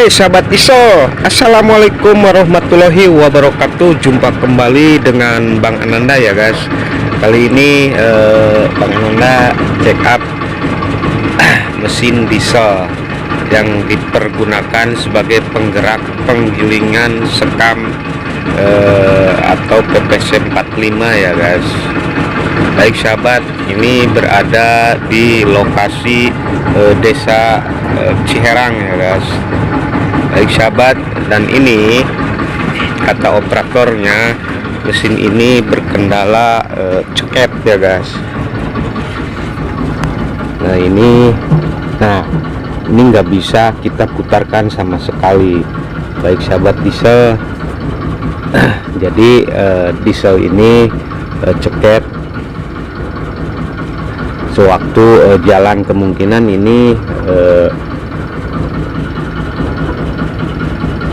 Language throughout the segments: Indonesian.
Oke sahabat ISO, assalamualaikum warahmatullahi wabarakatuh. Jumpa kembali dengan Bang Ananda ya guys. Kali ini Bang Ananda check up mesin diesel yang dipergunakan sebagai penggerak penggilingan sekam atau PPC 45 ya guys. Baik sahabat, ini berada di lokasi desa Ciherang ya guys. Baik sahabat, dan ini kata operatornya mesin ini berkendala ceket ya guys. Nah ini nggak bisa kita putarkan sama sekali. Baik sahabat diesel, jadi diesel ini ceket. Sewaktu jalan kemungkinan ini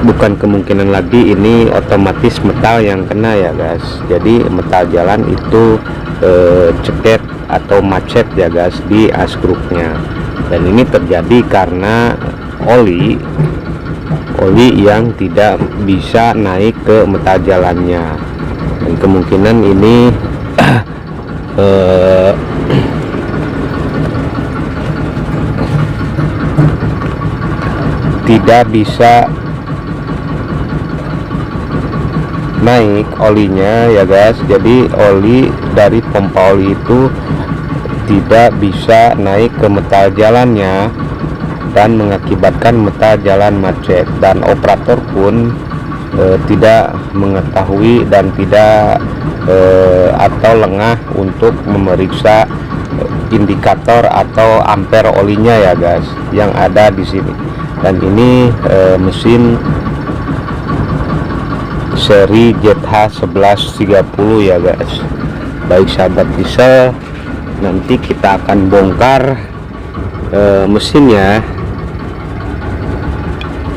bukan kemungkinan lagi, ini otomatis metal yang kena ya guys. Jadi metal jalan itu ceket atau macet ya guys di askruknya. Dan ini terjadi karena oli yang tidak bisa naik ke metal jalannya. Dan kemungkinan ini tidak bisa naik olinya ya guys. Jadi oli dari pompa oli itu tidak bisa naik ke metal jalannya dan mengakibatkan metal jalan macet, dan operator pun tidak mengetahui dan tidak atau lengah untuk memeriksa indikator atau ampere olinya ya guys yang ada di sini. Dan ini mesin seri ZH1130 ya guys. Baik sahabat diesel, nanti kita akan bongkar mesinnya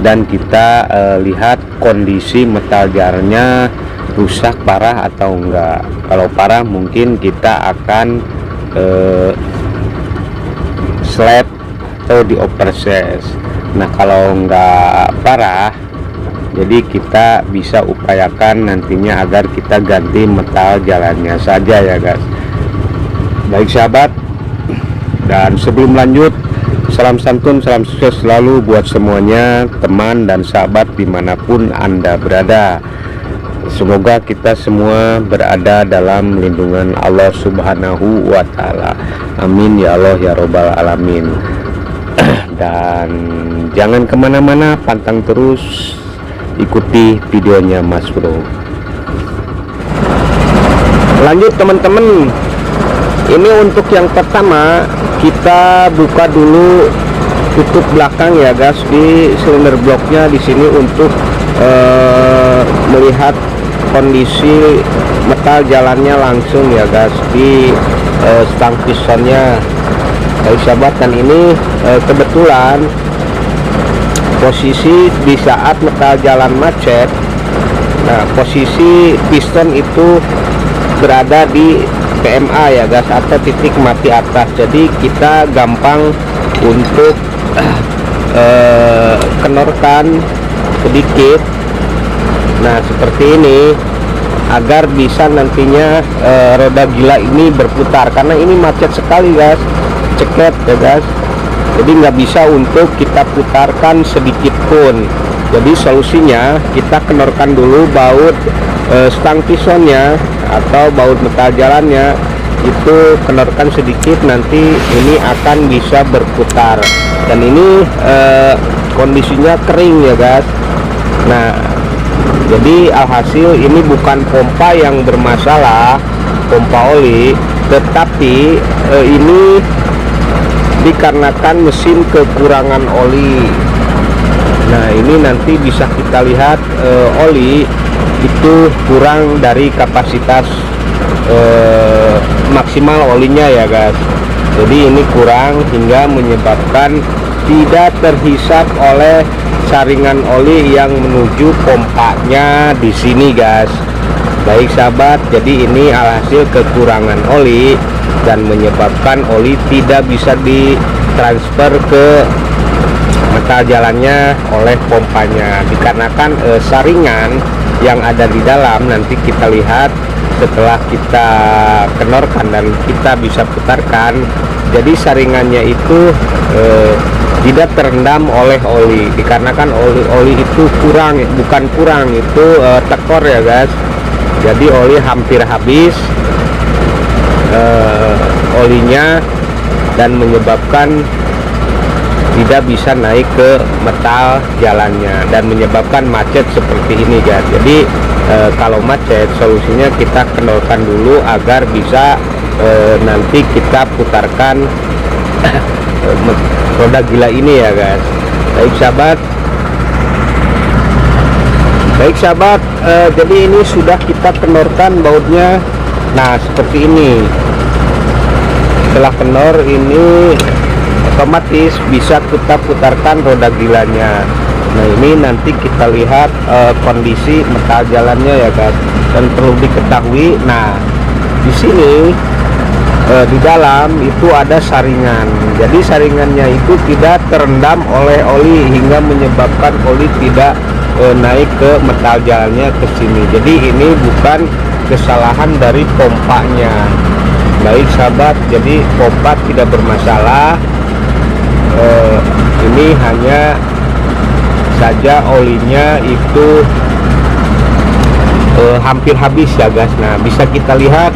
dan kita lihat kondisi metal jarnya rusak parah atau enggak. Kalau parah mungkin kita akan slap atau dioperses. Nah kalau enggak parah, jadi kita bisa upayakan nantinya agar kita ganti metal jalannya saja ya guys. Baik sahabat, dan sebelum lanjut, salam santun, salam sukses selalu buat semuanya, teman dan sahabat dimanapun Anda berada. Semoga kita semua berada dalam lindungan Allah Subhanahu wa Ta'ala. Amin ya Allah ya Robbal Alamin. Dan jangan kemana-mana, pantang terus ikuti videonya Mas Bro. Lanjut teman-teman, ini untuk yang pertama kita buka dulu tutup belakang ya guys di silinder bloknya di sini untuk melihat kondisi metal jalannya langsung ya guys di stang pistonnya. Baik sahabat, dan ini kebetulan posisi di saat metal jalan macet, nah posisi piston itu berada di PMA ya guys, atau titik mati atas. Jadi kita gampang untuk kenorkan sedikit, nah seperti ini, agar bisa nantinya roda gila ini berputar, karena ini macet sekali guys, ceket ya guys. Jadi nggak bisa untuk kita putarkan sedikit pun. Jadi solusinya kita kenorkan dulu baut stang pistonnya atau baut metal jalannya, itu kenorkan sedikit, nanti ini akan bisa berputar. Dan ini kondisinya kering ya guys. Nah jadi alhasil ini bukan pompa yang bermasalah, pompa oli, tetapi ini dikarenakan mesin kekurangan oli. Nah ini nanti bisa kita lihat oli itu kurang dari kapasitas maksimal olinya ya guys. Jadi ini kurang hingga menyebabkan tidak terhisap oleh saringan oli yang menuju pompanya di sini guys. Baik sahabat, jadi ini alhasil kekurangan oli dan menyebabkan oli tidak bisa ditransfer ke metal jalannya oleh pompanya, dikarenakan saringan yang ada di dalam nanti kita lihat setelah kita kenorkan dan kita bisa putarkan. Jadi saringannya itu tidak terendam oleh oli, dikarenakan oli itu kurang, bukan kurang, itu tekor ya guys. Jadi oli hampir habis olinya, dan menyebabkan tidak bisa naik ke metal jalannya dan menyebabkan macet seperti ini guys. Jadi kalau macet, solusinya kita kendorkan dulu agar bisa nanti kita putarkan roda gila ini ya guys. Baik sahabat, jadi ini sudah kita kendorkan bautnya. Nah seperti ini. Setelah kendor ini otomatis bisa kita putarkan roda gilanya. Nah ini nanti kita lihat kondisi metal jalannya ya guys. Dan perlu diketahui, nah di sini di dalam itu ada saringan. Jadi saringannya itu tidak terendam oleh oli hingga menyebabkan oli tidak naik ke metal jalannya ke sini. Jadi ini bukan kesalahan dari pompanya. Baik sahabat, jadi pompa tidak bermasalah. Ini hanya saja olinya itu hampir habis ya guys. Nah bisa kita lihat,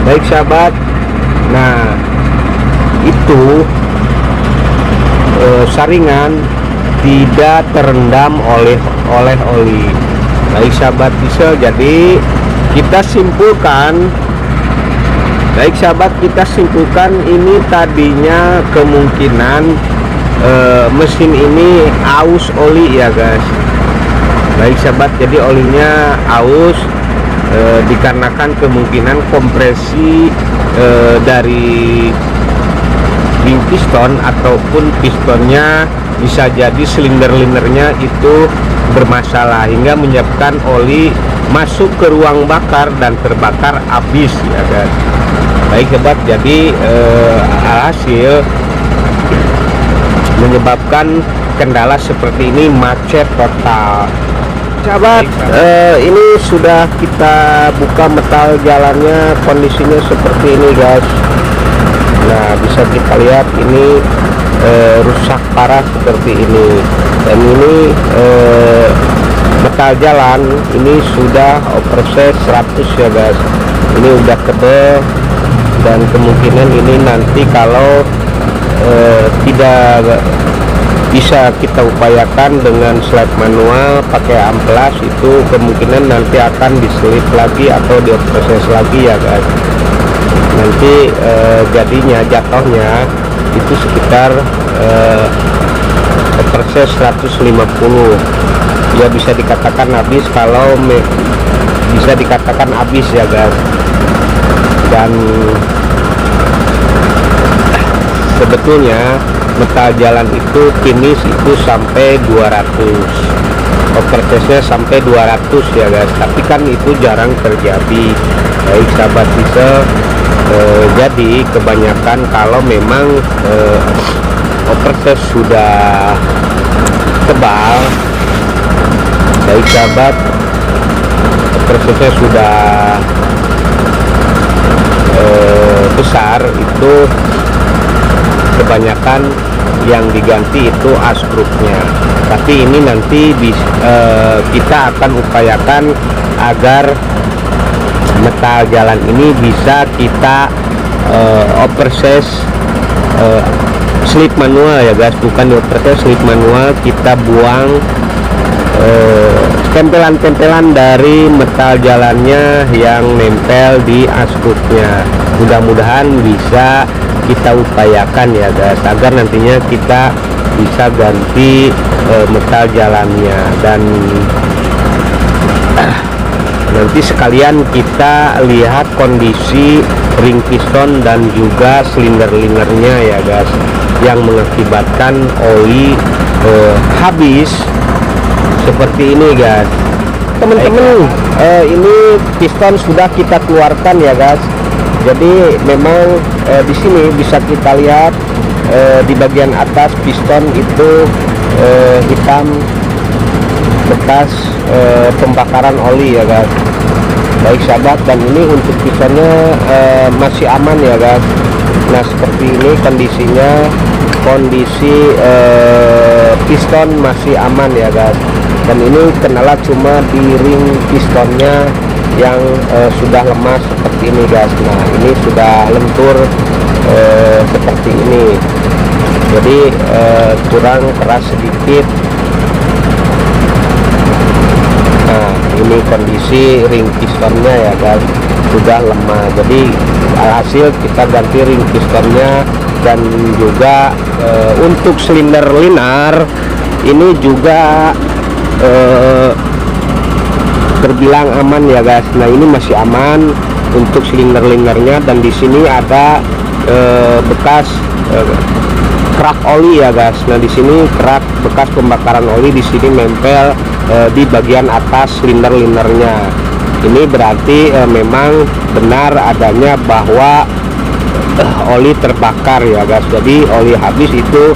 baik sahabat. Nah itu saringan tidak terendam oleh oli. Baik sahabat diesel, jadi kita simpulkan. Baik sahabat, kita simpulkan ini tadinya kemungkinan mesin ini aus oli ya guys. Baik sahabat, jadi olinya aus dikarenakan kemungkinan kompresi dari ring piston ataupun pistonnya, bisa jadi silinder-lindernya itu bermasalah hingga menyebabkan oli masuk ke ruang bakar dan terbakar habis ya guys. Baik sahabat, jadi alhasil menyebabkan kendala seperti ini, macet total. Sahabat, ini sudah kita buka metal jalannya, kondisinya seperti ini guys. Nah bisa kita lihat ini rusak parah seperti ini. Dan ini metal jalan ini sudah overset 100 ya guys. Ini udah tebel, dan kemungkinan ini nanti kalau tidak bisa kita upayakan dengan slide manual pakai amplas, itu kemungkinan nanti akan diselip lagi atau diproses lagi ya guys. Nanti jadinya jatuhnya itu sekitar proses 150 ya, bisa dikatakan habis. Kalau bisa dikatakan habis ya guys. Dan sebetulnya metal jalan itu finish itu sampai 200, overtesnya sampai 200 ya guys, tapi kan itu jarang terjadi. Baik sahabat diesel, jadi kebanyakan kalau memang overtes sudah tebal, baik sahabat, overtesnya sudah besar, itu kebanyakan yang diganti itu askrupnya. Tapi ini nanti kita akan upayakan agar metal jalan ini bisa kita overses slip manual ya guys, bukan overses, slip manual. Kita buang tempelan-tempelan dari metal jalannya yang nempel di askrupnya. Mudah-mudahan bisa kita upayakan ya guys, agar nantinya kita bisa ganti metal jalannya. Dan nanti sekalian kita lihat kondisi ring piston dan juga silinder-lindernya ya guys, yang mengakibatkan oli habis seperti ini guys. Teman-teman, ini piston sudah kita keluarkan ya guys. Jadi memang di sini bisa kita lihat di bagian atas piston itu hitam bekas pembakaran oli ya guys. Baik sahabat, dan ini untuk pistonnya masih aman ya guys. Nah seperti ini kondisinya, kondisi piston masih aman ya guys. Dan ini kendala cuma di ring pistonnya yang sudah lemas seperti ini guys. Nah ini sudah lentur seperti ini, jadi kurang keras sedikit. Nah ini kondisi ring pistonnya ya guys, sudah lemah. Jadi hasil kita ganti ring pistonnya, dan juga untuk silinder linar ini juga terbilang aman ya guys. Nah ini masih aman untuk silinder linernya, dan di sini ada bekas kerak oli ya guys. Nah di sini kerak bekas pembakaran oli di sini nempel di bagian atas silinder linernya. Ini berarti memang benar adanya bahwa oli terbakar ya guys. Jadi oli habis itu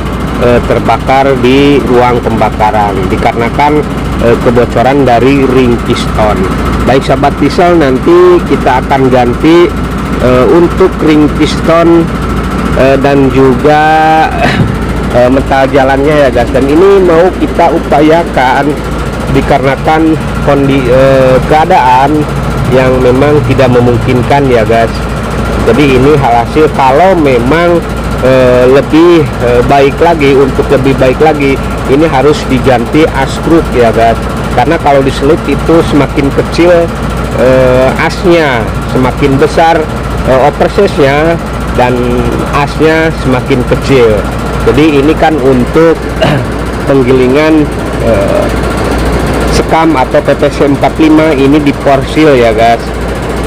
terbakar di ruang pembakaran dikarenakan kebocoran dari ring piston. Baik sahabat diesel, nanti kita akan ganti untuk ring piston dan juga metal jalannya ya guys. Dan ini mau kita upayakan dikarenakan keadaan yang memang tidak memungkinkan ya guys. Jadi ini hasil kalau memang lebih baik lagi, untuk lebih baik lagi ini harus diganti askruk ya guys. Karena kalau diselip itu semakin kecil asnya, semakin besar oversize-nya, dan asnya semakin kecil. Jadi ini kan untuk penggilingan sekam atau PPC 45 ini diporsil ya guys.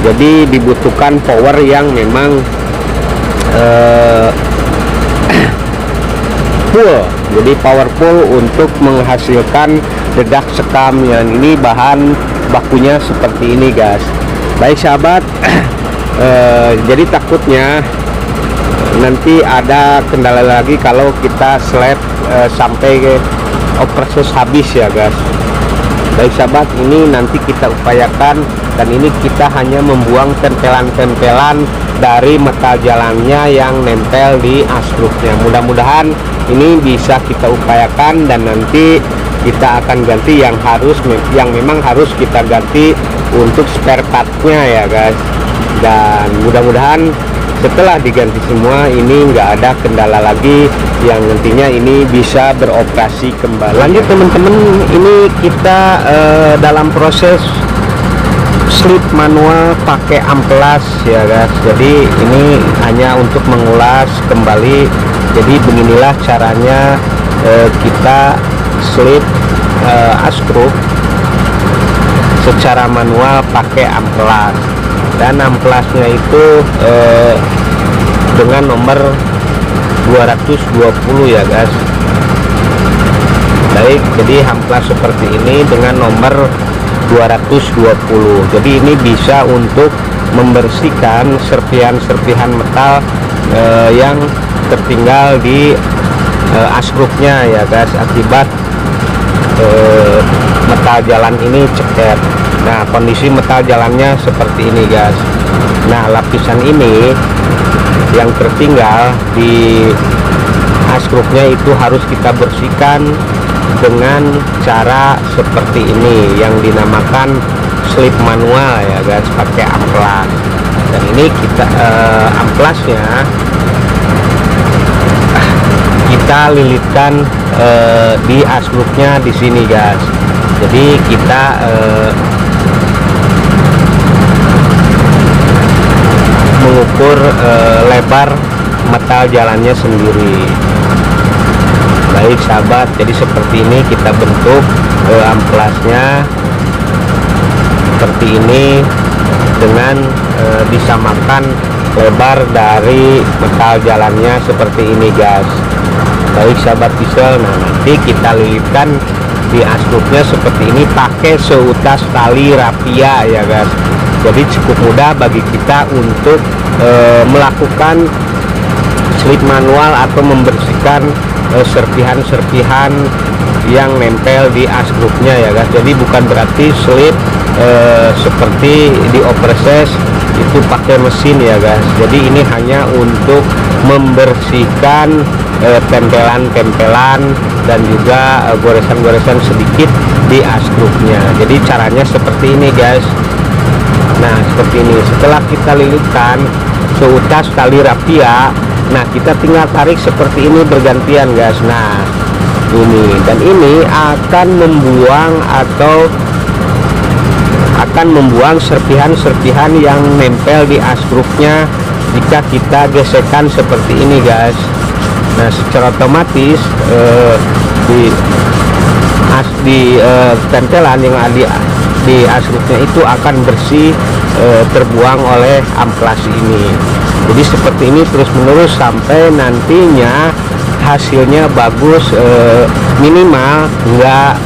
Jadi dibutuhkan power yang memang full, jadi powerful untuk menghasilkan dedak sekam. Yang ini bahan bakunya seperti ini guys. Baik sahabat, jadi takutnya nanti ada kendala lagi kalau kita slap sampai ke operasi habis ya guys. Baik sahabat, ini nanti kita upayakan, dan ini kita hanya membuang tempelan-tempelan dari metal jalannya yang nempel di askruknya. Mudah-mudahan ini bisa kita upayakan, dan nanti kita akan ganti yang memang harus kita ganti untuk spare partnya ya guys. Dan mudah-mudahan setelah diganti semua ini nggak ada kendala lagi, yang nantinya ini bisa beroperasi kembali. Lanjut teman-teman, ini kita dalam proses slip manual pakai amplas ya guys. Jadi ini hanya untuk mengulas kembali. Jadi beginilah caranya kita slip askruk secara manual pakai amplas. Dan amplasnya itu dengan nomor 220 ya guys. Baik, jadi amplas seperti ini dengan nomor 220. Jadi ini bisa untuk membersihkan serpihan-serpihan metal yang tertinggal di askruknya ya guys, akibat metal jalan ini ceker. Nah kondisi metal jalannya seperti ini guys. Nah lapisan ini yang tertinggal di askruknya itu harus kita bersihkan dengan cara seperti ini, yang dinamakan slip manual ya guys, pakai amplas. Dan ini kita amplasnya kita lilitkan di askruknya di sini guys. Jadi kita mengukur lebar metal jalannya sendiri. Baik sahabat, jadi seperti ini kita bentuk amplasnya seperti ini, dengan disamakan lebar dari metal jalannya seperti ini guys. Baik sahabat diesel, nah nanti kita lilitkan di askruknya seperti ini pakai seutas tali rapia ya guys. Jadi cukup mudah bagi kita untuk melakukan slip manual atau membersihkan serpihan-serpihan yang nempel di askrupnya ya guys. Jadi bukan berarti slip seperti di overses itu pakai mesin ya guys. Jadi ini hanya untuk membersihkan tempelan-tempelan dan juga goresan-goresan sedikit di askrupnya. Jadi caranya seperti ini guys. Nah seperti ini, setelah kita lilitkan seutas tali rapia, nah kita tinggal tarik seperti ini bergantian guys. Nah ini, dan ini akan membuang serpihan-serpihan yang nempel di askrupnya jika kita gesekan seperti ini guys. Nah secara otomatis di tempelan yang ada di askrupnya itu akan bersih, terbuang oleh amplas ini. Jadi seperti ini terus menerus sampai nantinya hasilnya bagus, minimal enggak,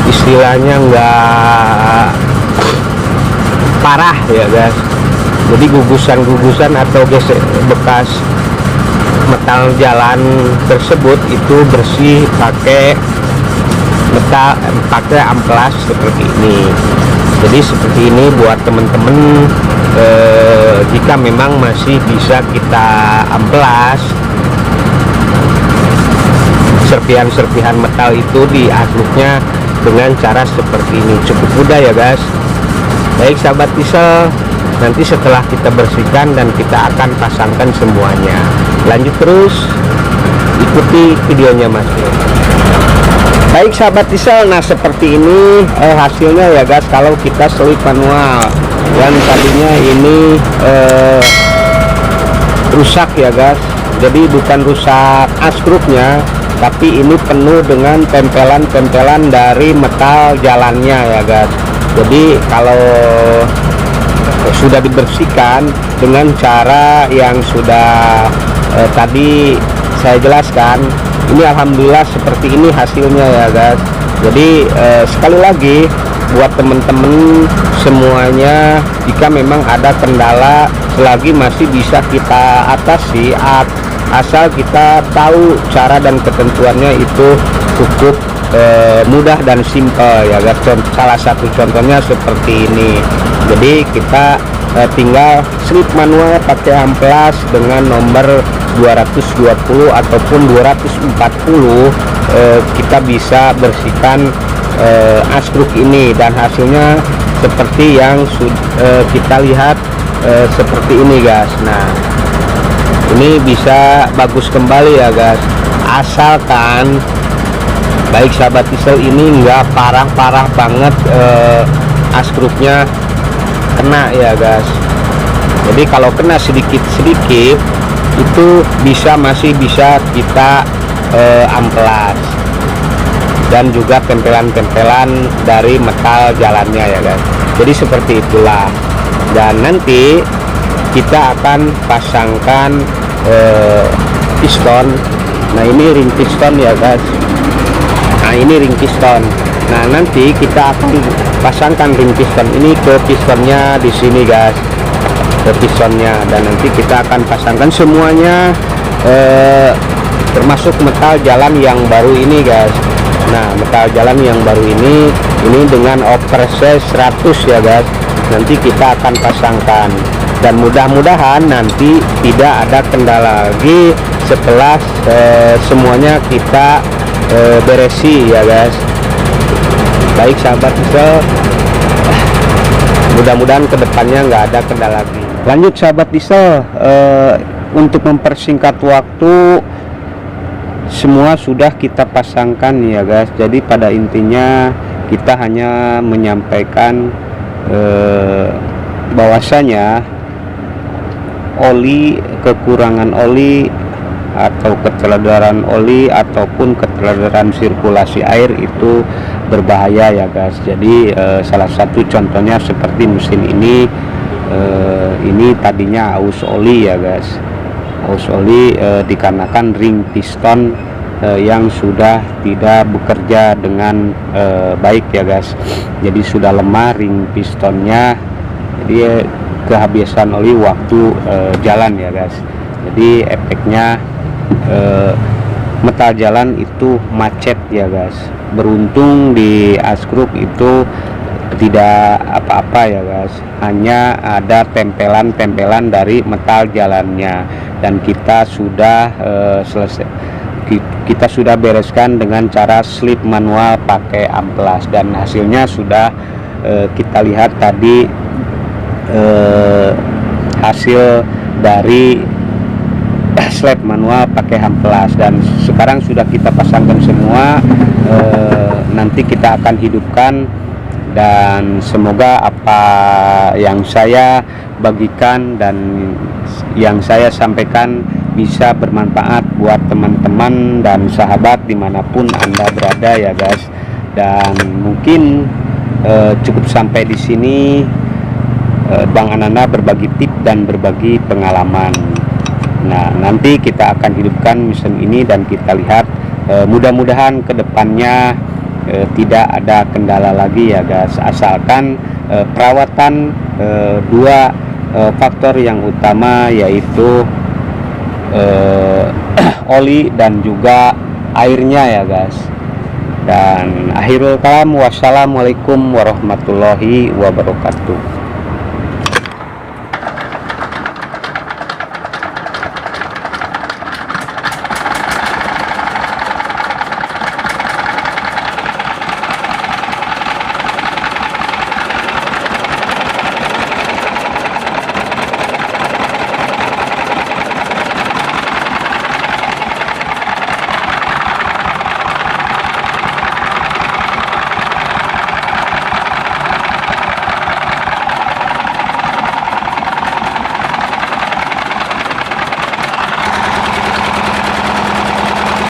istilahnya enggak parah ya guys. Jadi gugusan-gugusan atau bekas metal jalan tersebut itu bersih pakai amplas seperti ini. Jadi seperti ini buat temen-temen, jika memang masih bisa kita amplas serpihan-serpihan metal itu di askrupnya dengan cara seperti ini, cukup mudah ya guys. Baik sahabat diesel, nanti setelah kita bersihkan dan kita akan pasangkan semuanya. Lanjut terus, ikuti videonya mas. Baik sahabat diesel, nah seperti ini hasilnya ya guys kalau kita selip manual. Dan tadinya ini rusak ya guys, jadi bukan rusak askrupnya, tapi ini penuh dengan tempelan-tempelan dari metal jalannya ya guys. Jadi kalau sudah dibersihkan dengan cara yang sudah tadi saya jelaskan, ini alhamdulillah seperti ini hasilnya ya guys. Jadi sekali lagi buat temen-temen semuanya, jika memang ada kendala, selagi masih bisa kita atasi, asal kita tahu cara dan ketentuannya itu cukup mudah dan simpel ya guys. Salah satu contohnya seperti ini. Jadi kita tinggal slip manual pakai amplas dengan nomor 220 ataupun 240, kita bisa bersihkan askrup ini, dan hasilnya seperti yang kita lihat seperti ini guys. Nah ini bisa bagus kembali ya guys, asalkan baik sahabat diesel ini enggak parah-parah banget askrupnya kena ya guys. Jadi kalau kena sedikit-sedikit itu masih bisa kita amplas, dan juga tempelan-tempelan dari metal jalannya ya guys. Jadi seperti itulah, dan nanti kita akan pasangkan piston. Nah ini ring piston ya guys. Nah ini ring piston. Nah nanti kita akan pasangkan ring piston ini ke pistonnya di sini guys, ke pistonnya, dan nanti kita akan pasangkan semuanya, termasuk metal jalan yang baru ini guys. Nah metal jalan yang baru ini dengan oversize 100 ya guys, nanti kita akan pasangkan, dan mudah-mudahan nanti tidak ada kendala lagi setelah semuanya kita beresi ya guys. Baik sahabat diesel, mudah-mudahan kedepannya nggak ada kendala lagi. Lanjut sahabat diesel, untuk mempersingkat waktu semua sudah kita pasangkan ya guys. Jadi pada intinya kita hanya menyampaikan bahwasanya oli, kekurangan oli atau keteladaran oli ataupun keteladaran sirkulasi air itu berbahaya ya guys. Jadi salah satu contohnya seperti mesin ini tadinya aus oli ya guys, aus oli dikarenakan ring piston yang sudah tidak bekerja dengan baik ya guys. Jadi sudah lemah ring pistonnya, jadi kehabisan oli waktu jalan ya guys. Jadi efeknya metal jalan itu macet ya guys. Beruntung di Asgroup itu tidak apa-apa ya guys, hanya ada tempelan-tempelan dari metal jalannya, dan kita sudah selesai, kita sudah bereskan dengan cara slip manual pakai amplas, dan hasilnya sudah kita lihat tadi, hasil dari slip manual pakai amplas, dan sekarang sudah kita pasangkan semua. Nanti kita akan hidupkan, dan semoga apa yang saya bagikan dan yang saya sampaikan bisa bermanfaat buat teman-teman dan sahabat dimanapun Anda berada ya guys. Dan mungkin cukup sampai di sini. Bang Ananda berbagi tips dan berbagi pengalaman. Nah, nanti kita akan hidupkan mesin ini dan kita lihat, mudah-mudahan kedepannya tidak ada kendala lagi ya guys, asalkan perawatan dua faktor yang utama, yaitu oli dan juga airnya ya guys. Dan akhirul kalam, wassalamualaikum warahmatullahi wabarakatuh.